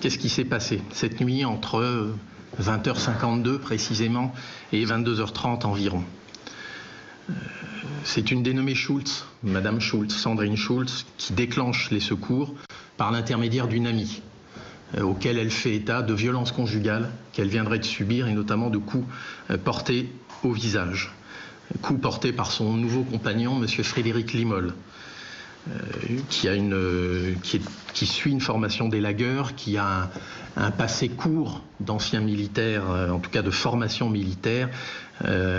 Qu'est-ce qui s'est passé cette nuit entre 20h52 précisément et 22h30 environ? C'est une dénommée Schultz, Madame Schultz, Sandrine Schultz, qui déclenche les secours par l'intermédiaire d'une amie auquel elle fait état de violences conjugales qu'elle viendrait de subir et notamment de coups portés au visage. Coups portés par son nouveau compagnon, M. Frédéric Limol, qui suit une formation d'élagueur, qui a un passé court d'ancien militaire, en tout cas de formation militaire,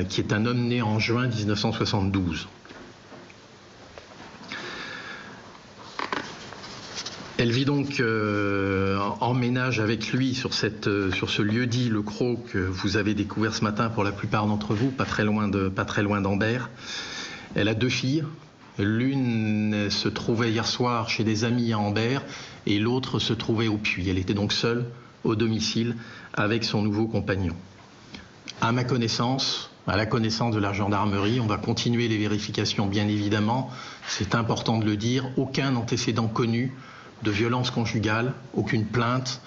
qui est un homme né en juin 1972. Elle vit donc en ménage avec lui sur ce lieu-dit, le Crau, que vous avez découvert ce matin pour la plupart d'entre vous, pas très loin d'Ambert. Elle a 2 filles. L'une se trouvait hier soir chez des amis à Ambert et l'autre se trouvait au Puy. Elle était donc seule au domicile avec son nouveau compagnon. À ma connaissance, à la connaissance de la gendarmerie, on va continuer les vérifications bien évidemment, c'est important de le dire, aucun antécédent connu de violence conjugale, aucune plainte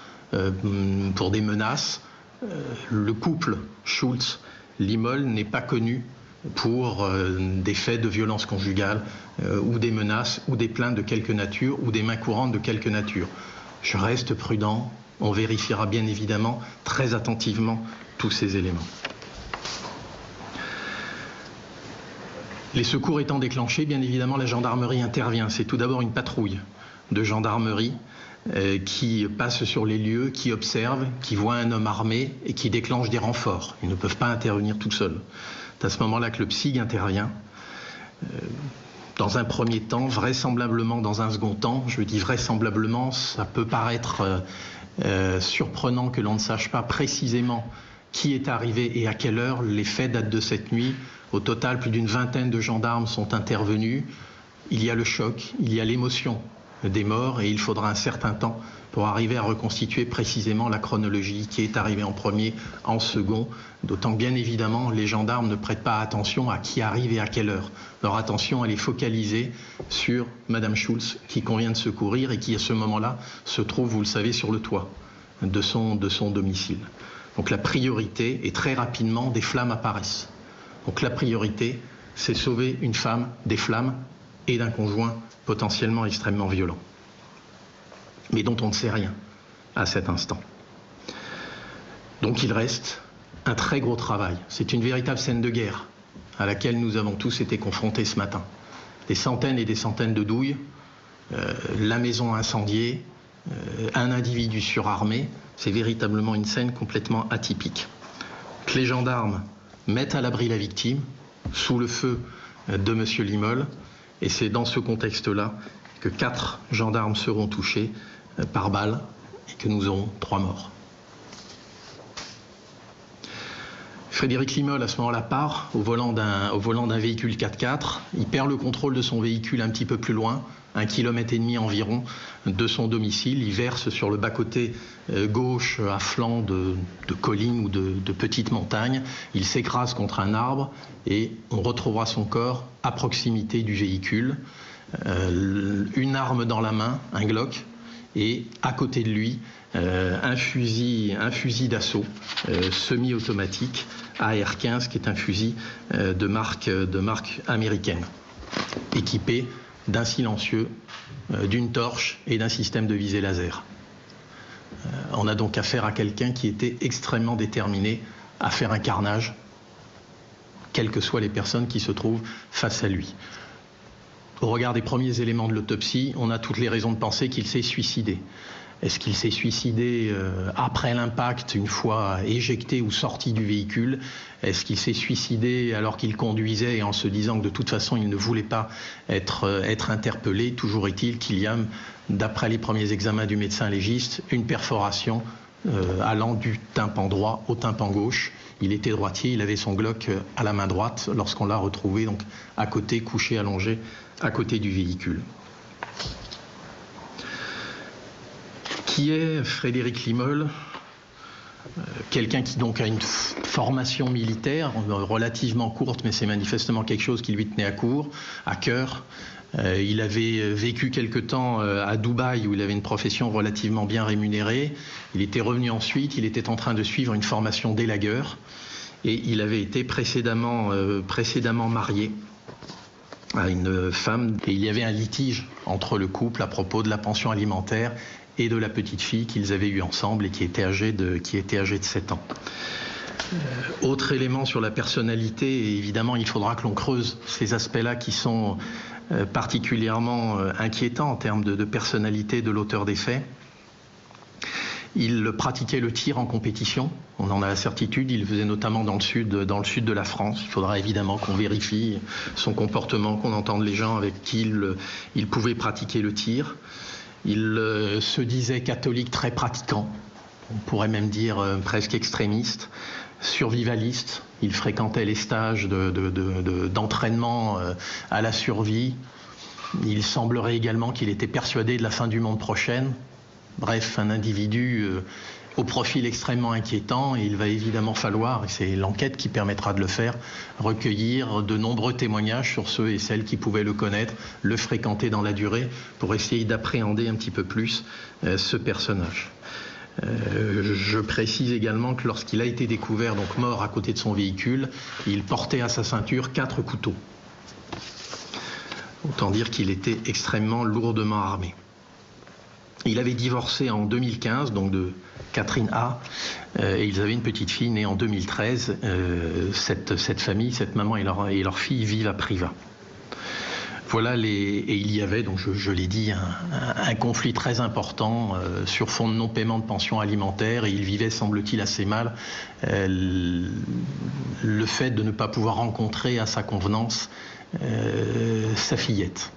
pour des menaces. Le couple Schultz-Limol n'est pas connu pour des faits de violence conjugale ou des menaces ou des plaintes de quelque nature ou des mains courantes de quelque nature. Je reste prudent, on vérifiera bien évidemment très attentivement tous ces éléments. Les secours étant déclenchés, bien évidemment la gendarmerie intervient. C'est tout d'abord une patrouille de gendarmerie qui passe sur les lieux, qui observe, qui voit un homme armé et qui déclenche des renforts. Ils ne peuvent pas intervenir tout seuls. C'est à ce moment-là que le PSIG intervient. Dans un premier temps, vraisemblablement dans un second temps, je dis vraisemblablement, ça peut paraître surprenant que l'on ne sache pas précisément qui est arrivé et à quelle heure. Les faits datent de cette nuit. Au total, plus d'une vingtaine de gendarmes sont intervenus. Il y a le choc, il y a l'émotion des morts et il faudra un certain temps pour arriver à reconstituer précisément la chronologie, qui est arrivé en premier, en second, d'autant que bien évidemment les gendarmes ne prêtent pas attention à qui arrive et à quelle heure. Leur attention elle est focalisée sur Madame Schultz qui convient de secourir et qui à ce moment-là se trouve, vous le savez, sur le toit de son domicile. Donc la priorité, et très rapidement des flammes apparaissent. Donc la priorité, c'est sauver une femme des flammes et d'un conjoint potentiellement extrêmement violent, mais dont on ne sait rien à cet instant. Donc il reste un très gros travail. C'est une véritable scène de guerre à laquelle nous avons tous été confrontés ce matin. Des centaines et des centaines de douilles, la maison incendiée, un individu surarmé. C'est véritablement une scène complètement atypique. Que les gendarmes mettent à l'abri la victime sous le feu de M. Limol. Et c'est dans ce contexte-là que 4 gendarmes seront touchés par balle et que nous aurons 3 morts. Frédéric Limol, à ce moment-là, part au volant d'un véhicule 4x4. Il perd le contrôle de son véhicule un petit peu plus loin, 1,5 km environ de son domicile. Il verse sur le bas-côté gauche à flanc de collines ou de petites montagnes. Il s'écrase contre un arbre et on retrouvera son corps à proximité du véhicule. Une arme dans la main, un Glock, et à côté de lui, un fusil d'assaut semi-automatique AR-15, qui est un fusil de marque américaine, équipé d'un silencieux, d'une torche et d'un système de visée laser. On a donc affaire à quelqu'un qui était extrêmement déterminé à faire un carnage, quelles que soient les personnes qui se trouvent face à lui. Au regard des premiers éléments de l'autopsie, on a toutes les raisons de penser qu'il s'est suicidé. Est-ce qu'il s'est suicidé après l'impact, une fois éjecté ou sorti du véhicule? Est-ce qu'il s'est suicidé alors qu'il conduisait et en se disant que de toute façon il ne voulait pas être interpellé? Toujours est-il qu'il y a, d'après les premiers examens du médecin légiste, une perforation allant du tympan droit au tympan gauche. Il était droitier, il avait son Glock à la main droite lorsqu'on l'a retrouvé donc à côté, couché, allongé, à côté du véhicule. Qui est Frédéric Limol? Quelqu'un qui donc a une formation militaire relativement courte, mais c'est manifestement quelque chose qui lui tenait à cœur. Il avait vécu quelque temps à Dubaï où il avait une profession relativement bien rémunérée. Il était revenu ensuite, il était en train de suivre une formation d'élagueur et il avait été précédemment marié à une femme et il y avait un litige entre le couple à propos de la pension alimentaire et de la petite fille qu'ils avaient eue ensemble et qui était âgée de 7 ans. Autre élément sur la personnalité, et évidemment il faudra que l'on creuse ces aspects-là qui sont particulièrement inquiétants en termes de personnalité de l'auteur des faits. Il pratiquait le tir en compétition, on en a la certitude, il le faisait notamment dans le sud de la France. Il faudra évidemment qu'on vérifie son comportement, qu'on entende les gens avec qui il pouvait pratiquer le tir. Il se disait catholique très pratiquant, on pourrait même dire presque extrémiste, survivaliste. Il fréquentait les stages d'entraînement à la survie. Il semblerait également qu'il était persuadé de la fin du monde prochaine. Bref, un individu au profil extrêmement inquiétant, et il va évidemment falloir, et c'est l'enquête qui permettra de le faire, recueillir de nombreux témoignages sur ceux et celles qui pouvaient le connaître, le fréquenter dans la durée, pour essayer d'appréhender un petit peu plus ce personnage. Je précise également que lorsqu'il a été découvert, donc mort à côté de son véhicule, il portait à sa ceinture 4 couteaux. Autant dire qu'il était extrêmement lourdement armé. Il avait divorcé en 2015, donc de Catherine A, et ils avaient une petite fille née en 2013. Cette famille, cette maman et leur fille vivent à Privas. Voilà et il y avait, donc je l'ai dit, un conflit très important sur fond de non-paiement de pension alimentaire, et il vivait, semble-t-il, assez mal le fait de ne pas pouvoir rencontrer à sa convenance sa fillette.